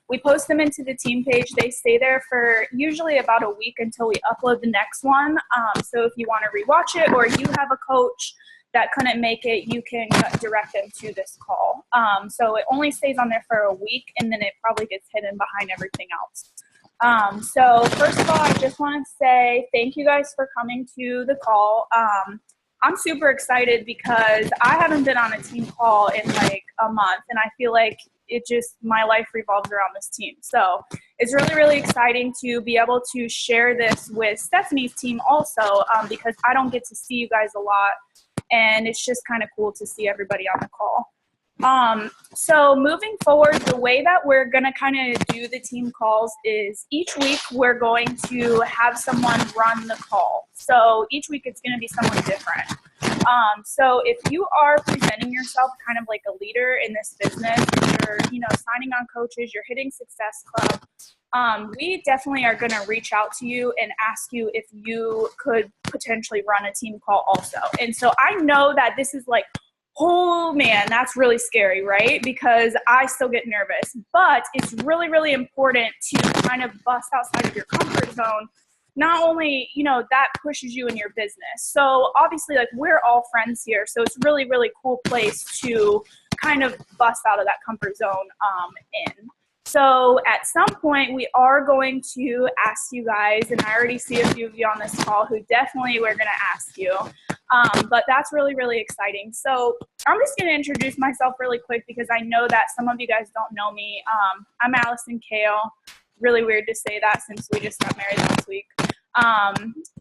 We post them into the team page. They stay there for usually about a week until we upload the next one. So if you want to rewatch it, or you have a coach that couldn't make it, you can direct them to this call. So it only stays on there for a week, and then it probably gets hidden behind everything else. So first of all, I just want to say thank you guys for coming to the call. I'm super excited because I haven't been on a team call in like a month, and I feel like my life revolves around this team. So it's really, really exciting to be able to share this with Stephanie's team also, because I don't get to see you guys a lot, and it's just kind of cool to see everybody on the call. So moving forward, the way that we're going to kind of do the team calls is each week we're going to have someone run the call. So each week it's going to be someone different. So if you are presenting yourself kind of like a leader in this business, you're, signing on coaches, you're hitting Success Club, we definitely are going to reach out to you and ask you if you could potentially run a team call also. And so I know that this is like, oh man, that's really scary, right? Because I still get nervous, but it's really, really important to kind of bust outside of your comfort zone. Not only, that pushes you in your business. So obviously, like, we're all friends here. So it's really, really cool place to kind of bust out of that comfort zone in. So at some point, we are going to ask you guys, and I already see a few of you on this call who definitely we're going to ask you. But that's really, really exciting. So I'm just going to introduce myself really quick because I know that some of you guys don't know me. I'm Allison Kale. Really weird to say that since we just got married last week.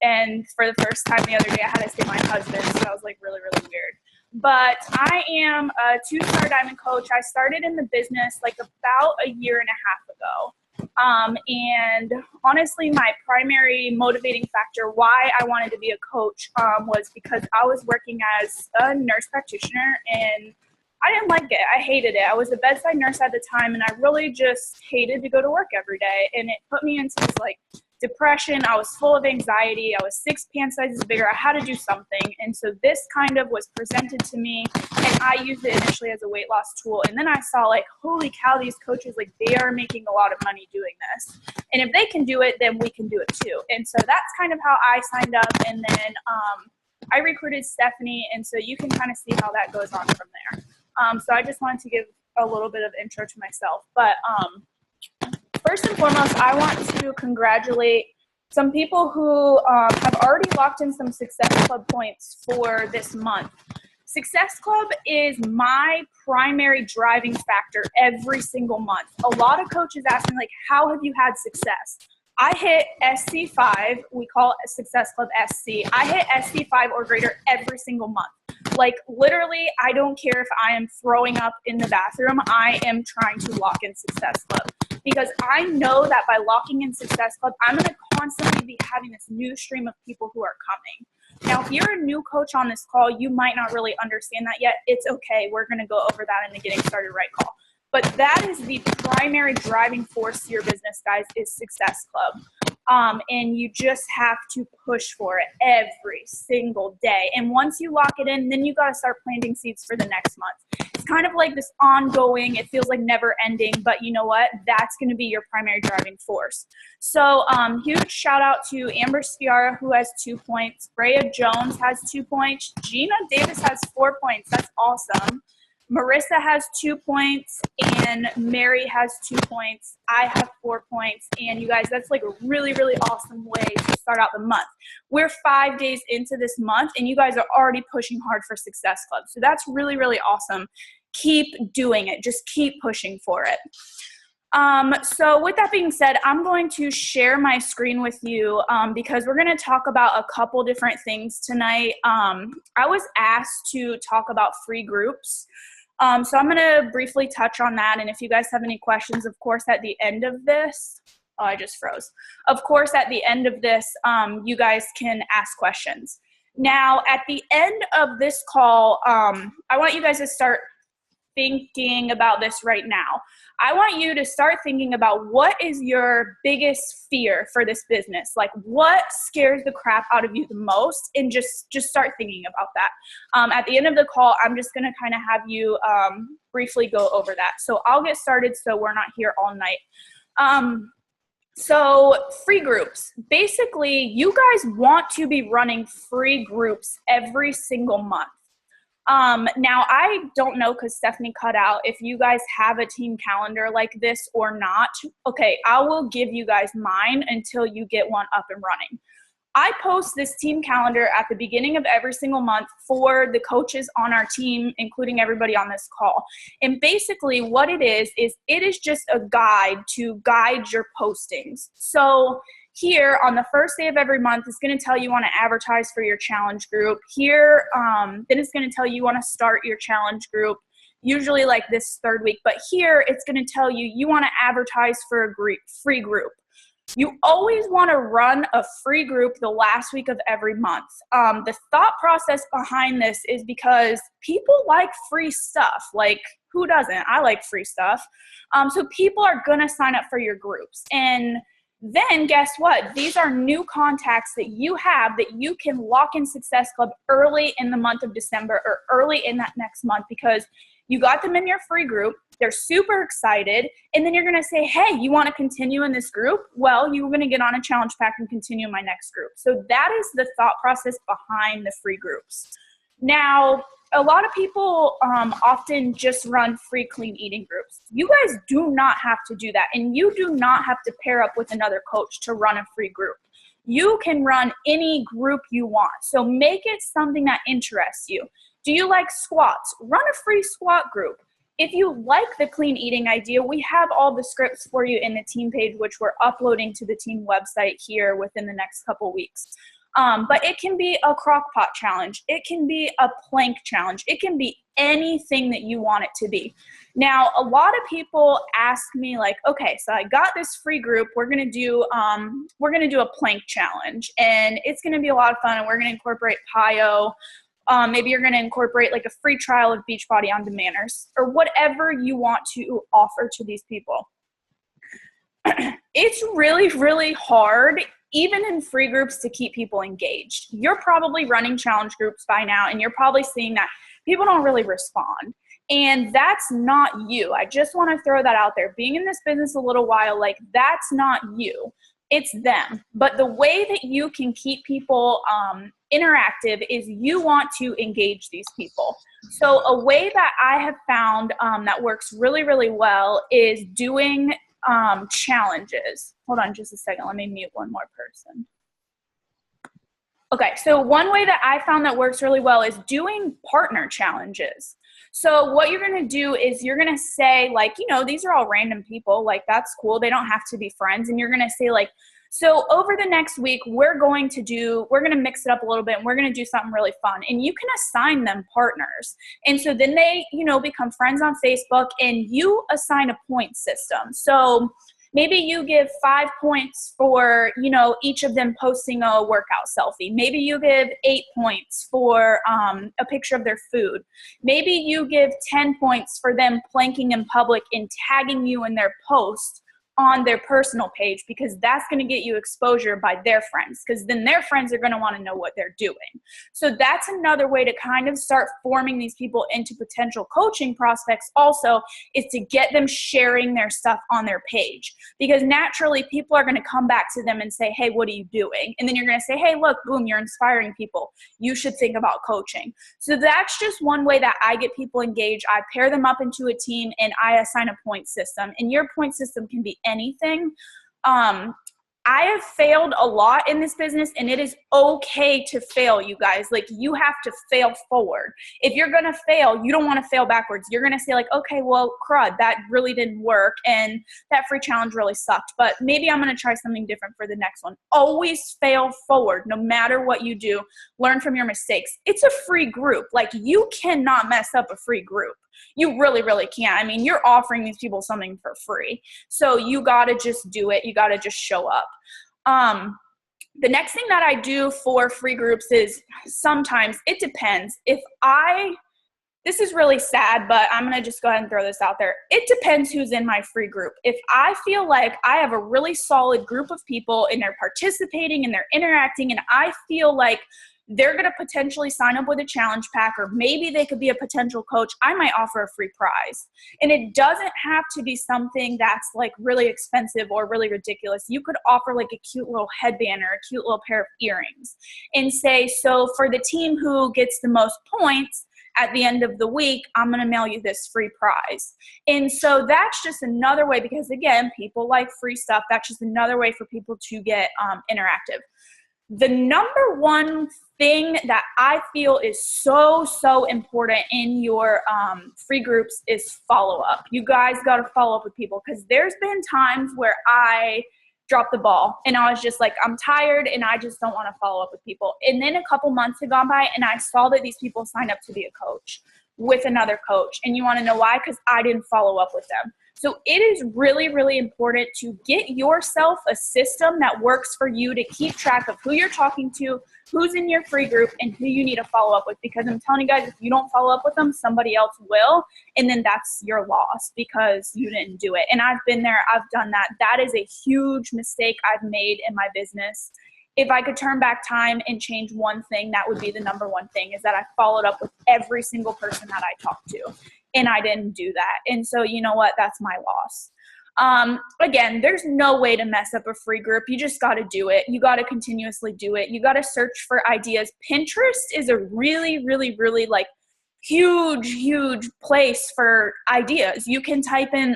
And for the first time the other day, I had to say my husband, so that was like really, really weird. But I am a 2-star diamond coach. I started in the business like about a year and a half ago. And honestly, my primary motivating factor why I wanted to be a coach was because I was working as a nurse practitioner, and I didn't like it. I hated it. I was a bedside nurse at the time, and I really just hated to go to work every day. And it put me into this like depression. I was full of anxiety. I was 6 pant sizes bigger. I had to do something. And so this kind of was presented to me, and I used it initially as a weight loss tool. And then I saw like, holy cow, these coaches, like, they are making a lot of money doing this. And if they can do it, then we can do it too. And so that's kind of how I signed up. And then I recruited Stephanie. And so you can kind of see how that goes on from there. So I just wanted to give a little bit of intro to myself. But first and foremost, I want to congratulate some people who have already locked in some Success Club points for this month. Success Club is my primary driving factor every single month. A lot of coaches ask me, like, how have you had success? I hit SC5, we call it Success Club SC. I hit SC5 or greater every single month. Like, literally, I don't care if I am throwing up in the bathroom, I am trying to lock in Success Club. Because I know that by locking in Success Club, I'm going to constantly be having this new stream of people who are coming. Now, if you're a new coach on this call, you might not really understand that yet. It's okay. We're going to go over that in the Getting Started Right call. But that is the primary driving force to your business, guys, is Success Club. And you just have to push for it every single day. And once you lock it in, then you got to start planting seeds for the next month. It's kind of like this ongoing, it feels like never ending, but you know what? That's going to be your primary driving force. So huge shout out to Amber Sciarra, who has 2 points. Brea Jones has 2 points. Gina Davis has 4 points. That's awesome. Marissa has 2 points, and Mary has 2 points. I have 4 points, and you guys, that's like a really, really awesome way to start out the month. We're 5 days into this month, and you guys are already pushing hard for Success Club. So that's really, really awesome. Keep doing it. Just keep pushing for it. So with that being said, I'm going to share my screen with you because we're going to talk about a couple different things tonight. I was asked to talk about free groups. So I'm going to briefly touch on that. And if you guys have any questions, of course, at the end of this, oh, I just froze. Of course, at the end of this, you guys can ask questions. Now, at the end of this call, I want you guys to start thinking about this right now. I want you to start thinking about what is your biggest fear for this business? Like, what scares the crap out of you the most? And just start thinking about that. At the end of the call, I'm just going to kind of have you briefly go over that. So I'll get started so we're not here all night. So free groups, basically you guys want to be running free groups every single month. Now I don't know, cause Stephanie cut out, if you guys have a team calendar like this or not. Okay, I will give you guys mine until you get one up and running. I post this team calendar at the beginning of every single month for the coaches on our team, including everybody on this call. And basically what it is it is just a guide to guide your postings. So here on the first day of every month, it's going to tell you want to advertise for your challenge group. Here, then it's going to tell you want to start your challenge group, usually like this third week. But here, it's going to tell you you want to advertise for a free group. You always want to run a free group the last week of every month. The thought process behind this is because people like free stuff. Like, who doesn't? I like free stuff. So people are going to sign up for your groups. And then guess what? These are new contacts that you have that you can lock in Success Club early in the month of December or early in that next month, because you got them in your free group. They're super excited. And then you're going to say, hey, you want to continue in this group? Well, you're going to get on a challenge pack and continue in my next group. So that is the thought process behind the free groups. Now, a lot of people often just run free clean eating groups. You guys do not have to do that. And you do not have to pair up with another coach to run a free group. You can run any group you want. So make it something that interests you. Do you like squats? Run a free squat group. If you like the clean eating idea, we have all the scripts for you in the team page, which we're uploading to the team website here within the next couple weeks. But it can be a crock pot challenge. It can be a plank challenge. It can be anything that you want it to be. Now, a lot of people ask me like, okay, so I got this free group. We're going to do a plank challenge, and it's going to be a lot of fun, and we're going to incorporate PiYo. Maybe you're going to incorporate like a free trial of Beachbody on demand, or whatever you want to offer to these people. It's really, really hard, even in free groups, to keep people engaged. You're probably running challenge groups by now, and you're probably seeing that people don't really respond. And that's not you. I just want to throw that out there. Being in this business a little while, like, that's not you. It's them. But the way that you can keep people interactive is you want to engage these people. So a way that I have found that works really, really well is doing challenges. Hold on just a second. Let me mute one more person. Okay, so one way that I found that works really well is doing partner challenges. So what you're going to do is you're going to say, like, you know, these are all random people. Like, that's cool. They don't have to be friends. And you're going to say, like, so over the next week, we're going to mix it up a little bit, and we're going to do something really fun. And you can assign them partners. And so then they, you know, become friends on Facebook, and you assign a point system. So maybe you give 5 points for, you know, each of them posting a workout selfie. Maybe you give 8 points for a picture of their food. Maybe you give 10 points for them planking in public and tagging you in their post on their personal page, because that's going to get you exposure by their friends, because then their friends are going to want to know what they're doing. So that's another way to kind of start forming these people into potential coaching prospects also, is to get them sharing their stuff on their page, because naturally people are going to come back to them and say, hey, what are you doing? And then you're going to say, hey, look, boom, you're inspiring people. You should think about coaching. So that's just one way that I get people engaged. I pair them up into a team, and I assign a point system, and your point system can be anything. I have failed a lot in this business, and it is okay to fail, you guys. Like, you have to fail forward. If you're going to fail, you don't want to fail backwards. You're going to say, like, okay, well, crud, that really didn't work, and that free challenge really sucked, but maybe I'm going to try something different for the next one. Always fail forward, no matter what you do. Learn from your mistakes. It's a free group. Like, you cannot mess up a free group. You really, really can't. I mean, you're offering these people something for free. So you got to just do it. You got to just show up. The next thing that I do for free groups is, sometimes it depends. If I this is really sad, but I'm going to just go ahead and throw this out there. It depends who's in my free group. If I feel like I have a really solid group of people and they're participating and they're interacting and I feel like they're going to potentially sign up with a challenge pack, or maybe they could be a potential coach, I might offer a free prize. And it doesn't have to be something that's like really expensive or really ridiculous. You could offer like a cute little headband or a cute little pair of earrings and say, so for the team who gets the most points at the end of the week, I'm going to mail you this free prize. And so that's just another way, because again, people like free stuff. That's just another way for people to get interactive. The number one thing that I feel is so important in your free groups is follow-up. You guys got to follow up with people, because there's been times where I dropped the ball and I was just like, I'm tired and I just don't want to follow up with people. And then a couple months had gone by and I saw that these people signed up to be a coach with another coach. And you want to know why? Because I didn't follow up with them. So it is really important to get yourself a system that works for you to keep track of who you're talking to, who's in your free group, and who you need to follow up with. Because I'm telling you guys, if you don't follow up with them, somebody else will. And then that's your loss because you didn't do it. And I've been there. I've done that. That is a huge mistake I've made in my business. If I could turn back time and change one thing, that would be the number one thing, is that I followed up with every single person that I talked to. And I didn't do that. And so you know what? That's my loss. Again, there's no way to mess up a free group. You just got to do it. You got to continuously do it. You got to search for ideas. Pinterest is a really like huge place for ideas. You can type in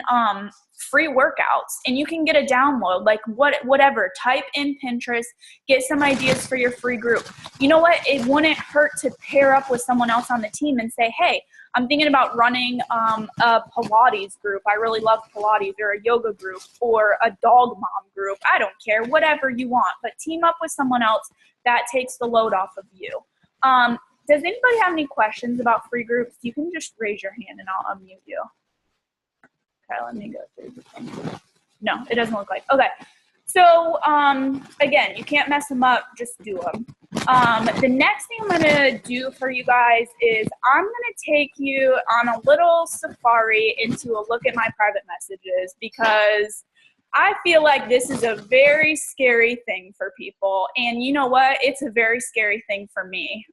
free workouts and you can get a download, like whatever. Type in Pinterest, get some ideas for your free group. You know what? It wouldn't hurt to pair up with someone else on the team and say, hey, I'm thinking about running a Pilates group. I really love Pilates, or a yoga group, or a dog mom group. I don't care, whatever you want, but team up with someone else. That takes the load off of you. Does anybody have any questions about free groups? You can just raise your hand and I'll unmute you. Okay, let me go through the thing. No, it doesn't look like. Okay. So, again, you can't mess them up. Just do them. The next thing I'm going to do for you guys is I'm going to take you on a little safari into a look at my private messages, because I feel like this is a very scary thing for people. And you know what? It's a very scary thing for me.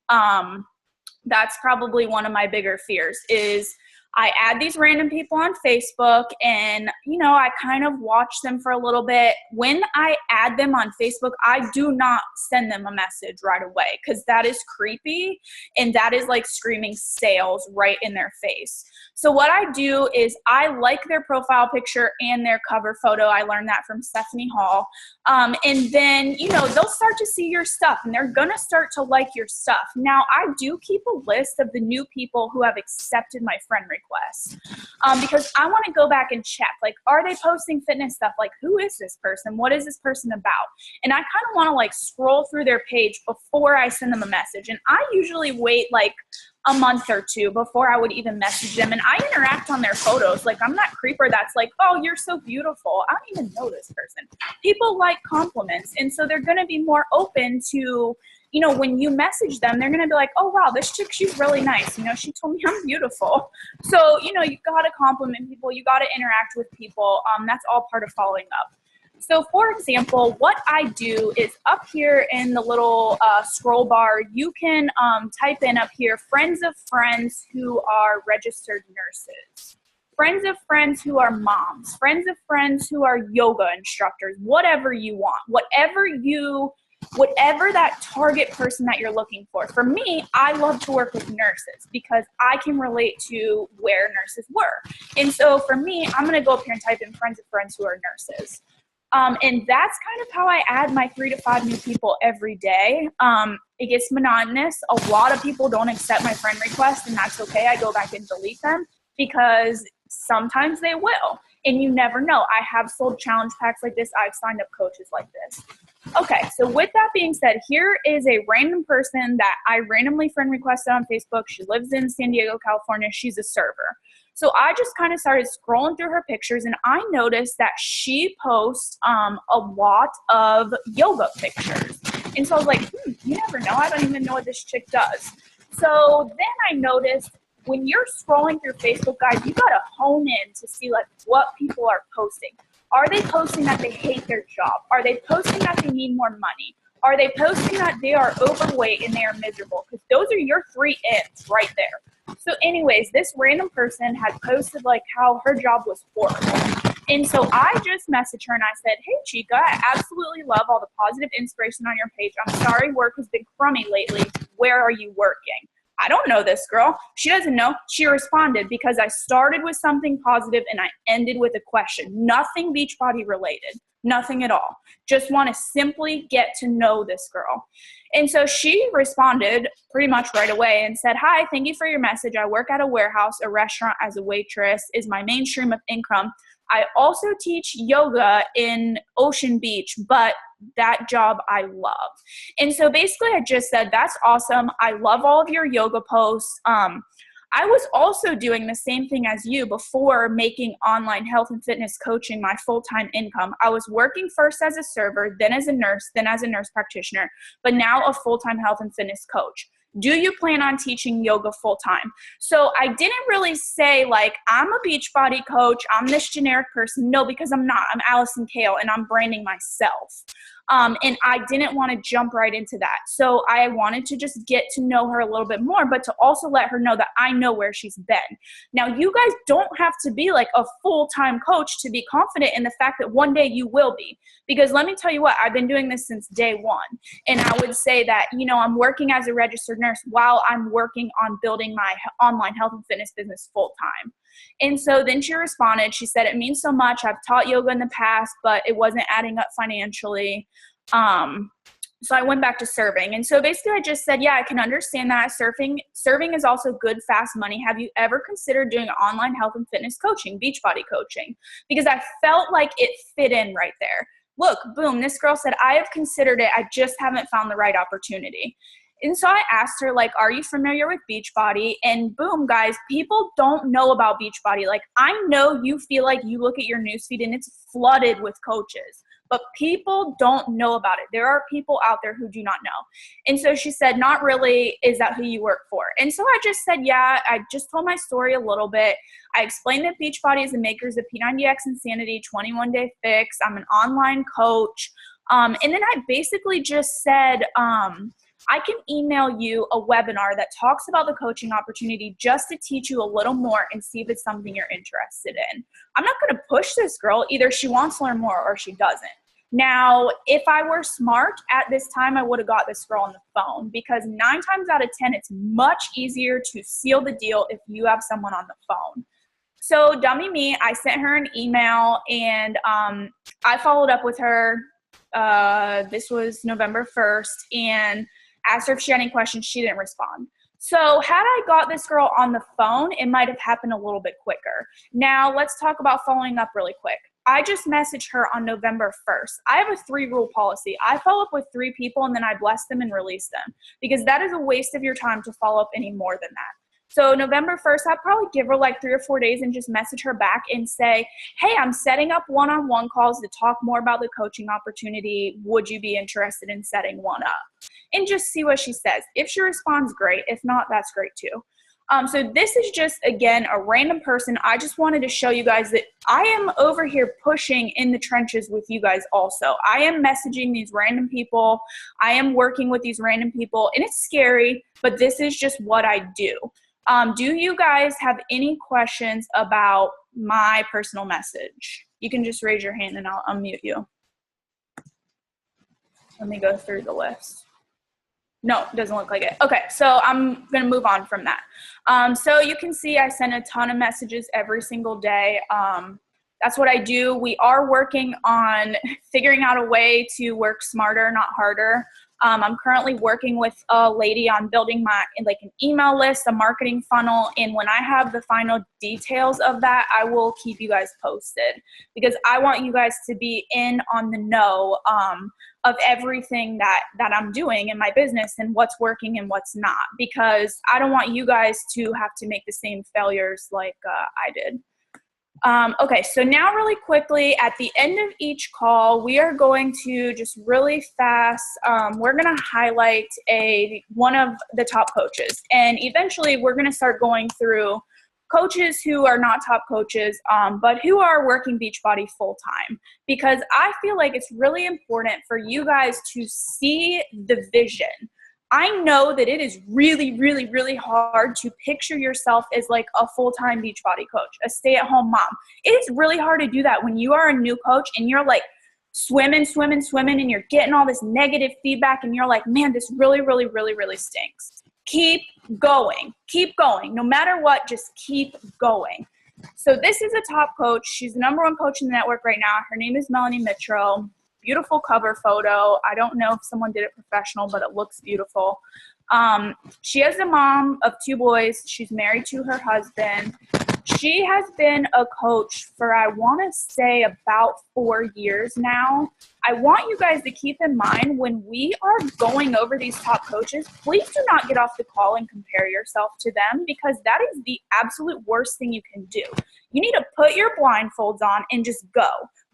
That's probably one of my bigger fears is I add these random people on Facebook and, you know, I kind of watch them for a little bit. When I add them on Facebook, I do not send them a message right away, because that is creepy and that is like screaming sales right in their face. So what I do is I like their profile picture and their cover photo. I learned that from Stephanie Hall. And then, you know, they'll start to see your stuff and they're going to start to like your stuff. Now, I do keep a list of the new people who have accepted my friend requests, because I want to go back and check, like, are they posting fitness stuff? Like, who is this person? What is this person about? And I kind of want to like scroll through their page before I send them a message. And I usually wait like a month or two before I would even message them. And I interact on their photos. Like, I'm that creeper that's like, oh, you're so beautiful. I don't even know this person. People like compliments. And so they're going to be more open to, you know, when you message them, they're going to be like, oh, wow, this chick, she's really nice. You know, she told me I'm beautiful. So, you know, you got to compliment people. You got to interact with people. That's all part of following up. So, for example, what I do is up here in the little scroll bar, you can type in up here, friends of friends who are registered nurses, friends of friends who are moms, friends of friends who are yoga instructors, whatever you want, whatever that target person that you're looking for. For me, I love to work with nurses because I can relate to where nurses were. And so for me, I'm going to go up here and type in friends of friends who are nurses. And that's kind of how I add my 3 to 5 new people every day. It gets monotonous. A lot of people don't accept my friend request, and that's okay. I go back and delete them because sometimes they will. And you never know. I have sold challenge packs like this. I've signed up coaches like this. Okay, so with that being said, here is a random person that I randomly friend requested on Facebook. She lives in San Diego, California. She's a server. So I just kind of started scrolling through her pictures, and I noticed that she posts a lot of yoga pictures. And so I was like, you never know. I don't even know what this chick does. So then I noticed when you're scrolling through Facebook, guys, you gotta hone in to see like what people are posting. Are they posting that they hate their job? Are they posting that they need more money? Are they posting that they are overweight and they are miserable? Because those are your 3 ends right there. So anyways, this random person had posted like how her job was horrible. And so I just messaged her and I said, hey, Chica, I absolutely love all the positive inspiration on your page. I'm sorry work has been crummy lately. Where are you working? I don't know this girl. She doesn't know. She responded because I started with something positive and I ended with a question. Nothing Beachbody related. Nothing at all. Just want to simply get to know this girl. And so she responded pretty much right away and said, hi, thank you for your message. I work at a warehouse, a restaurant as a waitress is my main stream of income. I also teach yoga in Ocean Beach, but that job I love. And so basically I just said, that's awesome. I love all of your yoga posts. I was also doing the same thing as you before making online health and fitness coaching my full-time income. I was working first as a server, then as a nurse practitioner, but now a full-time health and fitness coach. Do you plan on teaching yoga full-time? So I didn't really say like, I'm a Beachbody coach, I'm this generic person. No, because I'm not. I'm Allison Kale and I'm branding myself. And I didn't want to jump right into that. So I wanted to just get to know her a little bit more, but to also let her know that I know where she's been. Now, you guys don't have to be like a full-time coach to be confident in the fact that one day you will be. Because let me tell you what, I've been doing this since day one. And I would say that, you know, I'm working as a registered nurse while I'm working on building my online health and fitness business full-time. And so then she responded, she said, it means so much. I've taught yoga in the past, but it wasn't adding up financially. So I went back to serving. And so basically I just said, yeah, I can understand that. Serving is also good, fast money. Have you ever considered doing online health and fitness coaching, Beachbody coaching? Because I felt like it fit in right there. Look, boom, this girl said, I have considered it. I just haven't found the right opportunity. And so I asked her, like, are you familiar with Beachbody? And boom, guys, people don't know about Beachbody. Like, I know you feel like you look at your newsfeed and it's flooded with coaches, but people don't know about it. There are people out there who do not know. And so she said, not really. Is that who you work for? And so I just said, yeah, I just told my story a little bit. I explained that Beachbody is the makers of P90X Insanity, 21-Day Fix. I'm an online coach. And then I basically just said, I can email you a webinar that talks about the coaching opportunity just to teach you a little more and see if it's something you're interested in. I'm not going to push this girl. Either she wants to learn more or she doesn't. Now, if I were smart at this time, I would have got this girl on the phone because 9 times out of 10, it's much easier to seal the deal if you have someone on the phone. So dummy me, I sent her an email and I followed up with her. This was November 1st and asked her if she had any questions. She didn't respond. So had I got this girl on the phone, it might have happened a little bit quicker. Now let's talk about following up really quick. I just messaged her on November 1st. I have a 3-rule policy. I follow up with 3 people and then I bless them and release them because that is a waste of your time to follow up any more than that. So November 1st, I'd probably give her like 3 or 4 days and just message her back and say, hey, I'm setting up one-on-one calls to talk more about the coaching opportunity. Would you be interested in setting one up? And just see what she says. If she responds, great. If not, that's great too. So this is just, again, a random person. I just wanted to show you guys that I am over here pushing in the trenches with you guys also. I am messaging these random people. I am working with these random people. And it's scary, but this is just what I do. Do you guys have any questions about my personal message? You can just raise your hand and I'll unmute you. Let me go through the list. No, it doesn't look like it. Okay, so I'm going to move on from that. So you can see I send a ton of messages every single day. That's what I do. We are working on figuring out a way to work smarter, not harder. I'm currently working with a lady on building my like an email list, a marketing funnel, and when I have the final details of that, I will keep you guys posted because I want you guys to be in on the know of everything that I'm doing in my business and what's working and what's not, because I don't want you guys to have to make the same failures like I did. Okay, so now really quickly, at the end of each call, we are going to just really fast, we're going to highlight one of the top coaches. And eventually we're going to start going through coaches who are not top coaches, but who are working Beachbody full time. Because I feel like it's really important for you guys to see the vision. I know that it is really, really, really hard to picture yourself as like a full-time Beachbody coach, a stay-at-home mom. It is really hard to do that when you are a new coach and you're like swimming, and you're getting all this negative feedback and you're like, man, this really, really, really, really stinks. Keep going. Keep going. No matter what, just keep going. So this is a top coach. She's the #1 coach in the network right now. Her name is Melanie Mitro. Beautiful cover photo. I don't know if someone did it professional, but it looks beautiful. She has a mom of 2 boys. She's married to her husband. She has been a coach for, I want to say, about 4 years now. I want you guys to keep in mind when we are going over these top coaches, please do not get off the call and compare yourself to them, because that is the absolute worst thing you can do. You need to put your blindfolds on and just go.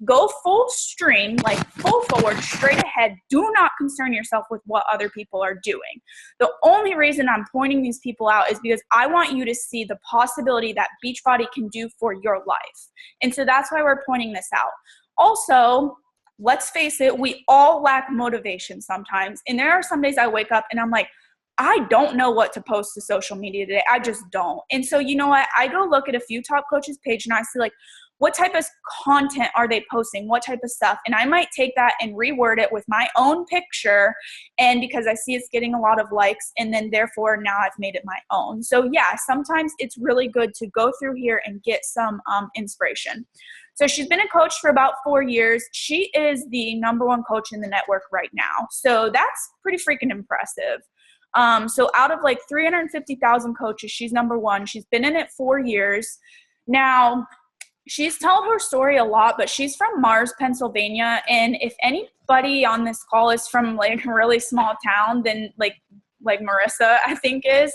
Go full stream, like full forward, straight ahead. Do not concern yourself with what other people are doing. The only reason I'm pointing these people out is because I want you to see the possibility that Beachbody can do for your life. And so that's why we're pointing this out. Also, let's face it, we all lack motivation sometimes. And there are some days I wake up and I'm like, I don't know what to post to social media today. I just don't. And so you know what? I go look at a few top coaches page and I see like, what type of content are they posting? What type of stuff? And I might take that and reword it with my own picture. And because I see it's getting a lot of likes, and then therefore now I've made it my own. So yeah, sometimes it's really good to go through here and get some inspiration. So she's been a coach for about 4 years. She is the #1 coach in the network right now. So that's pretty freaking impressive. So out of like 350,000 coaches, she's #1. She's been in it 4 years. Now, she's told her story a lot, but she's from Mars, Pennsylvania. And if anybody on this call is from like a really small town, then like Marissa, I think is,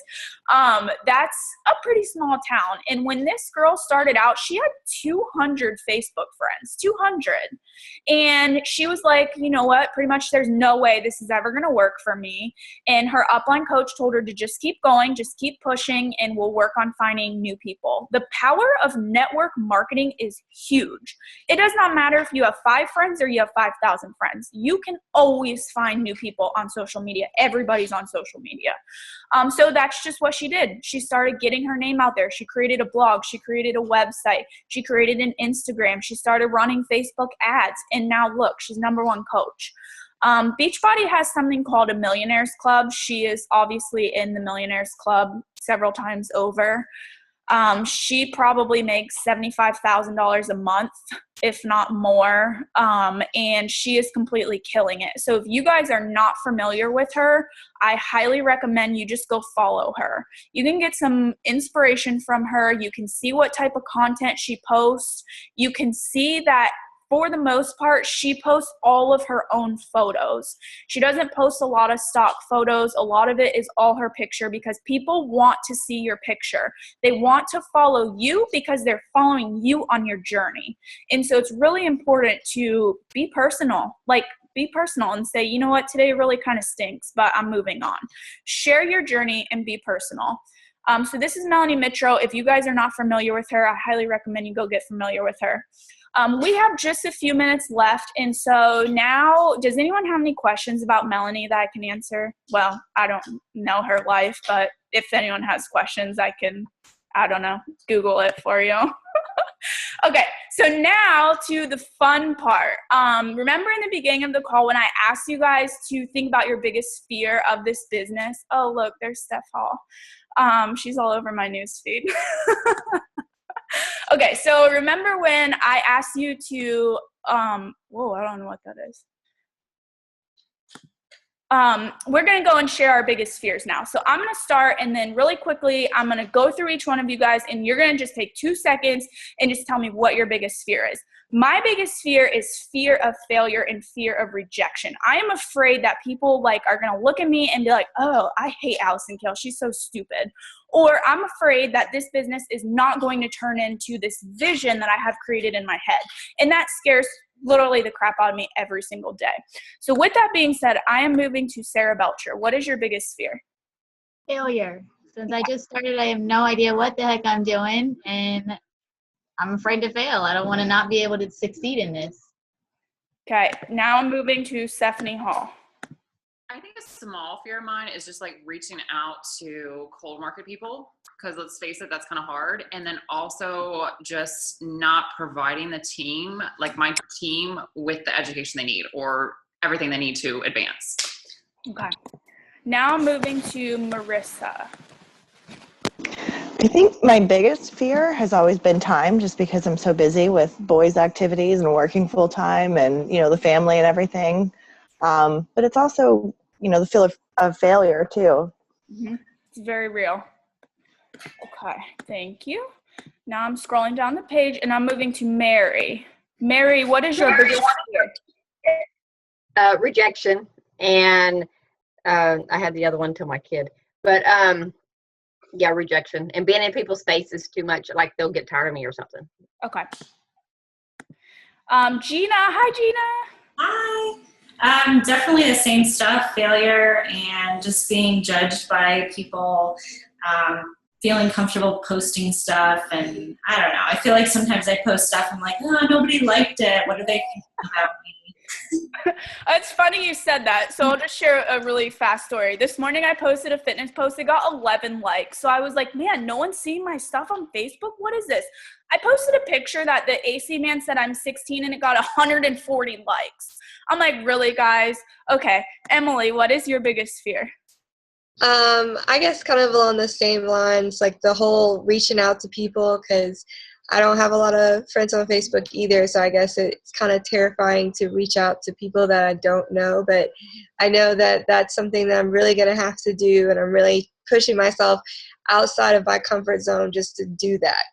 that's a pretty small town. And when this girl started out, she had 200 Facebook friends, 200. And she was like, you know what, pretty much there's no way this is ever going to work for me. And her upline coach told her to just keep going, just keep pushing, and we'll work on finding new people. The power of network marketing is huge. It does not matter if you have 5 friends or you have 5,000 friends. You can always find new people on social media. Everybody's on social media. So that's just what she did. She started getting her name out there. She created a blog. She created a website. She created an Instagram. She started running Facebook ads. And now look, she's #1 coach. Beachbody has something called a Millionaires Club. She is obviously in the Millionaires Club several times over. She probably makes $75,000 a month, if not more. And she is completely killing it. So if you guys are not familiar with her, I highly recommend you just go follow her. You can get some inspiration from her. You can see what type of content she posts. You can see that for the most part, she posts all of her own photos. She doesn't post a lot of stock photos. A lot of it is all her picture because people want to see your picture. They want to follow you because they're following you on your journey. And so it's really important to be personal. Like, be personal and say, you know what, today really kind of stinks, but I'm moving on. Share your journey and be personal. So this is Melanie Mitro. If you guys are not familiar with her, I highly recommend you go get familiar with her. We have just a few minutes left, and so now, does anyone have any questions about Melanie that I can answer? Well, I don't know her life, but if anyone has questions, I can, I don't know, Google it for you. Okay, so now to the fun part. Remember in the beginning of the call when I asked you guys to think about your biggest fear of this business? Oh, look, there's Steph Hall. She's all over my newsfeed. Okay, so remember when I asked you to, whoa, I don't know what that is. We're going to go and share our biggest fears now. So I'm going to start, and then really quickly, I'm going to go through each one of you guys, and you're going to just take 2 seconds and just tell me what your biggest fear is. My biggest fear is fear of failure and fear of rejection. I am afraid that people like are going to look at me and be like, oh, I hate Allison Kale. She's so stupid. Or I'm afraid that this business is not going to turn into this vision that I have created in my head. And that scares literally the crap out of me every single day. So with that being said, I am moving to Sarah Belcher. What is your biggest fear? Failure. Since I just started, I have no idea what the heck I'm doing, and I'm afraid to fail. I don't want to not be able to succeed in this. Okay, now I'm moving to Stephanie Hall. I think a small fear of mine is just like reaching out to cold market people, because let's face it, that's kind of hard. And then also just not providing the team, like my team, with the education they need or everything they need to advance. Okay. Now I'm moving to Marissa. I think my biggest fear has always been time, just because I'm so busy with boys' activities and working full time and, the family and everything. But it's also, the fear of failure too. Mm-hmm. It's very real. Okay, thank you. Now I'm scrolling down the page and I'm moving to Mary. Mary, what is your biggest fear? Rejection. And I had the other one till my kid. But yeah, rejection. And being in people's faces too much, like they'll get tired of me or something. Okay. Gina. Hi, Gina. Hi. Definitely the same stuff, failure and just being judged by people, feeling comfortable posting stuff. And I don't know. I feel like sometimes I post stuff, I'm like, oh, nobody liked it. What are they thinking about me? It's funny you said that. So I'll just share a really fast story. This morning I posted a fitness post. It got 11 likes. So I was like, man, no one's seeing my stuff on Facebook. What is this? I posted a picture that the AC man said I'm 16 and it got 140 likes. I'm like, really, guys? Okay. Emily, what is your biggest fear? I guess kind of along the same lines, like the whole reaching out to people, because I don't have a lot of friends on Facebook either, so I guess it's kind of terrifying to reach out to people that I don't know, but I know that that's something that I'm really going to have to do, and I'm really pushing myself outside of my comfort zone just to do that.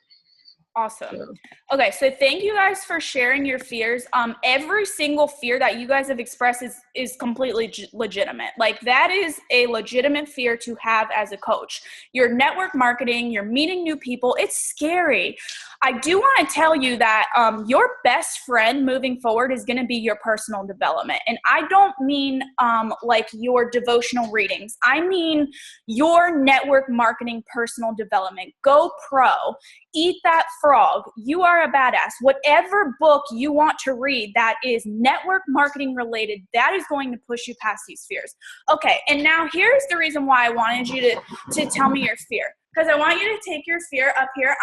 Awesome. Okay, so thank you guys for sharing your fears. Every single fear that you guys have expressed is completely legitimate. Like, that is a legitimate fear to have as a coach. You're network marketing, you're meeting new people. It's scary. I do want to tell you that your best friend moving forward is going to be your personal development. And I don't mean like your devotional readings. I mean your network marketing personal development. Go pro. Eat that frog. You are a badass. Whatever book you want to read that is network marketing related, that is going to push you past these fears. Okay, and now here's the reason why I wanted you to tell me your fear. Because I want you to take your fear up here.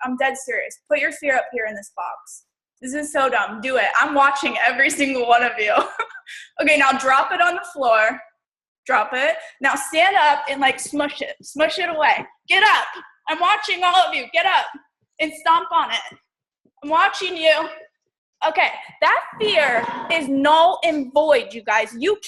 I'm dead serious. Put your fear up here in this box. This is so dumb. Do it. I'm watching every single one of you. Okay, now drop it on the floor. Drop it. Now stand up and like smush it. Smush it away. Get up. I'm watching all of you. Get up and stomp on it. I'm watching you. Okay, that fear is null and void, you guys. You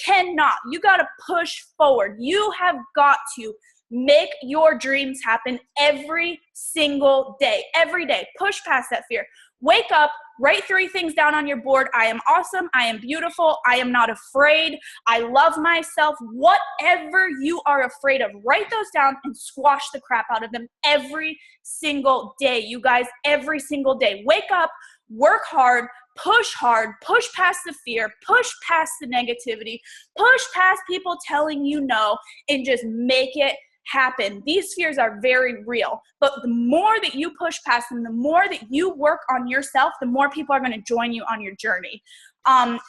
got to push forward. You have got to make your dreams happen every single day. Every day. Push past that fear. Wake up, write 3 things down on your board. I am awesome. I am beautiful. I am not afraid. I love myself. Whatever you are afraid of, write those down and squash the crap out of them every single day, you guys. Every single day. Wake up, work hard, push past the fear, push past the negativity, push past people telling you no, and just make it happen. These fears are very real, but the more that you push past them, the more that you work on yourself, the more people are going to join you on your journey.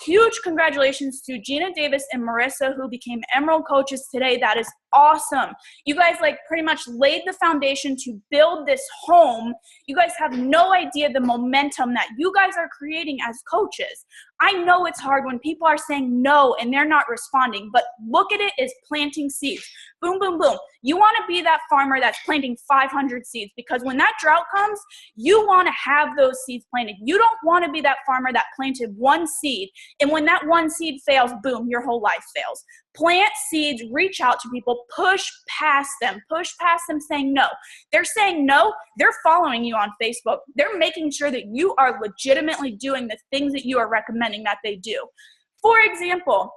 Huge congratulations to Gina Davis and Marissa, who became Emerald coaches today. That is awesome. You guys like pretty much laid the foundation to build this home. You guys have no idea the momentum that you guys are creating as coaches. I know it's hard when people are saying no and they're not responding, but look at it as planting seeds. Boom, boom, boom. You want to be that farmer that's planting 500 seeds, because when that drought comes, you want to have those seeds planted. You don't want to be that farmer that planted 1 seed seed. And when that one seed fails, boom, your whole life fails. Plant seeds, reach out to people, push past them saying no. They're saying no, they're following you on Facebook. They're making sure that you are legitimately doing the things that you are recommending that they do. For example,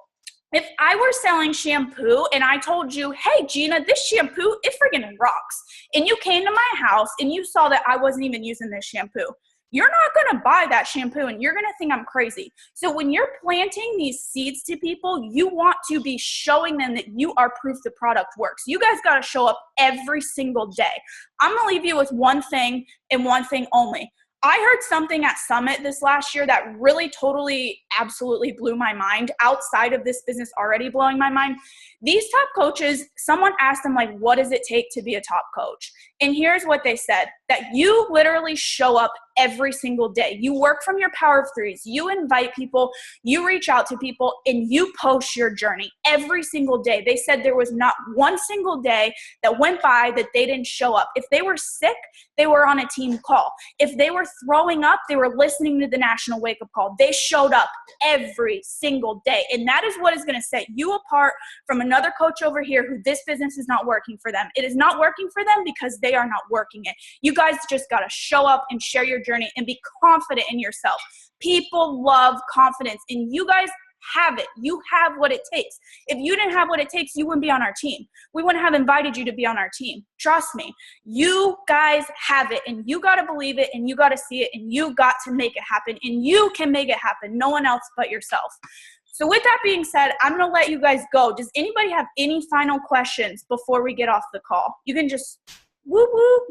if I were selling shampoo and I told you, hey, Gina, this shampoo, it friggin' rocks, and you came to my house and you saw that I wasn't even using this shampoo, you're not going to buy that shampoo and you're going to think I'm crazy. So when you're planting these seeds to people, you want to be showing them that you are proof the product works. You guys got to show up every single day. I'm going to leave you with one thing and one thing only. I heard something at Summit this last year that really totally, absolutely blew my mind, outside of this business already blowing my mind. These top coaches, someone asked them, like, what does it take to be a top coach? And here's what they said, that you literally show up every single day. You work from your power of threes. You invite people, you reach out to people, and you post your journey every single day. They said there was not one single day that went by that they didn't show up. If they were sick, they were on a team call. If they were throwing up, they were listening to the National Wake Up Call. They showed up every single day. And that is what is going to set you apart from another coach over here who this business is not working for them. It is not working for them because they are not working it. You guys just got to show up and share your journey and be confident in yourself. People love confidence, and you guys have it. You have what it takes. If you didn't have what it takes, you wouldn't be on our team. We wouldn't have invited you to be on our team. Trust me, you guys have it, and you got to believe it, and you got to see it, and you got to make it happen, and you can make it happen. No one else but yourself. So with that being said, I'm going to let you guys go. Does anybody have any final questions before we get off the call? You can just whoop, whoop.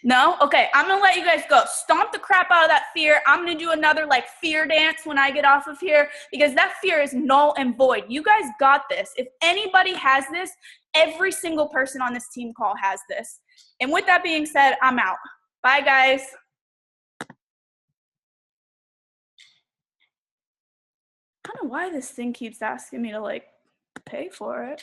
No? Okay, I'm going to let you guys go. Stomp the crap out of that fear. I'm going to do another fear dance when I get off of here, because that fear is null and void. You guys got this. If anybody has this, every single person on this team call has this. And with that being said, I'm out. Bye, guys. I don't know why this thing keeps asking me to pay for it.